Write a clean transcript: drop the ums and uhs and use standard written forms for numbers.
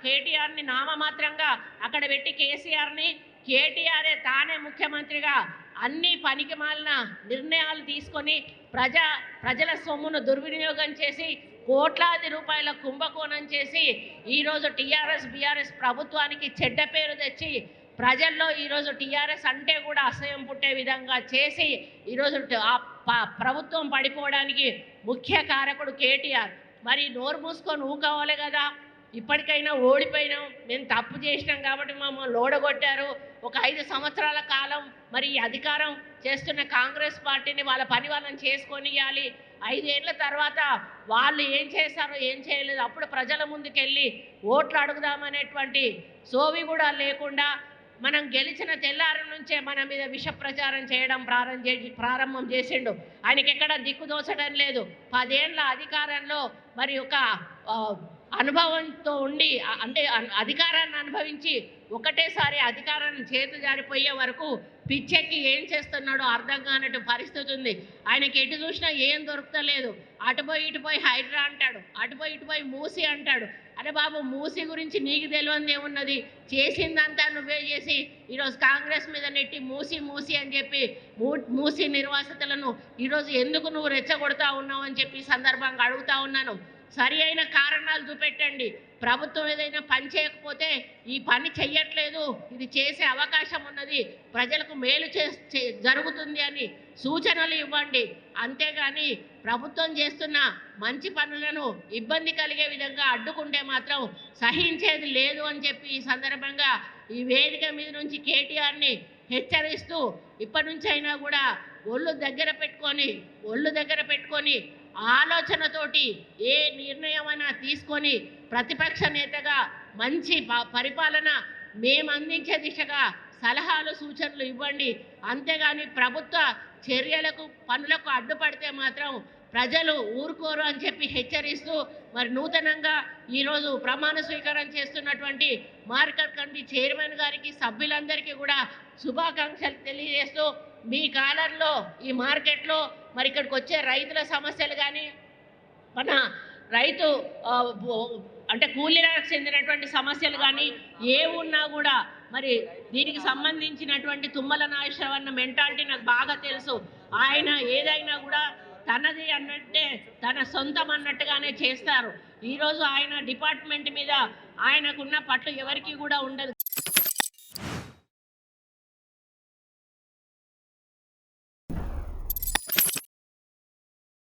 కేటీఆర్ని నామమాత్రంగా అక్కడ పెట్టి కేటీఆరే తానే ముఖ్యమంత్రిగా అన్ని పనికిమాలిన నిర్ణయాలు తీసుకొని ప్రజల సొమ్మును దుర్వినియోగం చేసి కోట్లాది రూపాయల కుంభకోణం చేసి ఈరోజు బీఆర్ఎస్ ప్రభుత్వానికి చెడ్డ పేరు తెచ్చి ప్రజల్లో ఈరోజు టీఆర్ఎస్ అంటే కూడా అసహ్యం పుట్టే విధంగా చేసి ఈరోజు ప్రభుత్వం పడిపోవడానికి ముఖ్య కారకుడు కేటీఆర్. మరి నోరు మూసుకొని ఊకోవాలి కదా. ఇప్పటికైనా ఓడిపోయినాం, మేము తప్పు చేసినాం కాబట్టి మమ్మల్ని ఓడగొట్టారు. ఒక 5 సంవత్సరాల కాలం మరి అధికారం చేస్తున్న కాంగ్రెస్ పార్టీని వాళ్ళ పని వాళ్ళని చేసుకొని ఇవ్వాలి. 5 ఏళ్ల తర్వాత వాళ్ళు ఏం చేశారో ఏం చేయలేదు అప్పుడు ప్రజల ముందుకెళ్ళి ఓట్లు అడుగుదామనేటువంటి సోవి కూడా లేకుండా మనం గెలిచిన తెల్లారి నుంచే మన మీద విష ప్రచారం చేయడం ప్రారంభం చేసిండు. ఆయనకి ఎక్కడ దిక్కుదోచడం లేదు. 10 ఏళ్ల అధికారంలో మరి ఒక అనుభవంతో ఉండి అంటే అధికారాన్ని అనుభవించి ఒకటేసారి అధికారాన్ని చేతు జారిపోయే వరకు పిచ్చెక్కి ఏం చేస్తున్నాడో అర్థం కానట్టు పరిస్థితి ఉంది. ఆయనకి ఎటు చూసినా ఏం దొరుకుతలేదు. అటుపోయి ఇటుపోయి హైడ్రా అంటాడు, అటుపోయి ఇటుపోయి మూసి అంటాడు. అరే బాబు, మూసి గురించి నీకు తెలియదు ఏమున్నది? చేసిందంతా నువ్వే చేసి ఈరోజు కాంగ్రెస్ మీద నెట్టి మూసి అని చెప్పి మూసి నిర్వాసితులను ఈరోజు ఎందుకు నువ్వు రెచ్చగొడతా ఉన్నావు అని చెప్పి సందర్భంగా అడుగుతా ఉన్నాను. సరి అయిన కారణాలు చూపెట్టండి. ప్రభుత్వం ఏదైనా పని చేయకపోతే ఈ పని చెయ్యట్లేదు, ఇది చేసే అవకాశం ఉన్నది, ప్రజలకు మేలు జరుగుతుంది అని సూచనలు ఇవ్వండి. అంతేగాని ప్రభుత్వం చేస్తున్న మంచి పనులను ఇబ్బంది కలిగే విధంగా అడ్డుకుంటే మాత్రం సహించేది లేదు అని చెప్పి ఈ సందర్భంగా ఈ వేదిక మీద నుంచి కేటీఆర్ని హెచ్చరిస్తూ ఇప్పటి నుంచి అయినా కూడా ఒళ్ళు దగ్గర పెట్టుకొని ఆలోచనతోటి ఏ నిర్ణయమైనా తీసుకొని ప్రతిపక్ష నేతగా మంచి పరిపాలన మేము అందించే దిశగా సలహాలు సూచనలు ఇవ్వండి. అంతేగాని ప్రభుత్వ చర్యలకు పనులకు అడ్డుపడితే మాత్రం ప్రజలు ఊరుకోరు అని చెప్పి హెచ్చరిస్తూ మరి నూతనంగా ఈరోజు ప్రమాణ స్వీకారం చేస్తున్నటువంటి మార్కెట్ కమిటీ చైర్మన్ గారికి సభ్యులందరికీ కూడా శుభాకాంక్షలు తెలియజేస్తూ మీ కాలంలో ఈ మార్కెట్లో మరి ఇక్కడికి వచ్చే రైతుల సమస్యలు కానీ మన రైతు అంటే కూలీలకు చెందినటువంటి సమస్యలు కానీ ఏమున్నా కూడా మరి దీనికి సంబంధించినటువంటి తుమ్మల నాగేశ్వరరావు మెంటాలిటీ నాకు బాగా తెలుసు. ఆయన ఏదైనా కూడా తనది అన్నట్టే తన సొంతం అన్నట్టుగానే చేస్తారు. ఈరోజు ఆయన డిపార్ట్మెంట్ మీద ఆయనకున్న పట్టు ఎవరికి కూడా ఉండదు.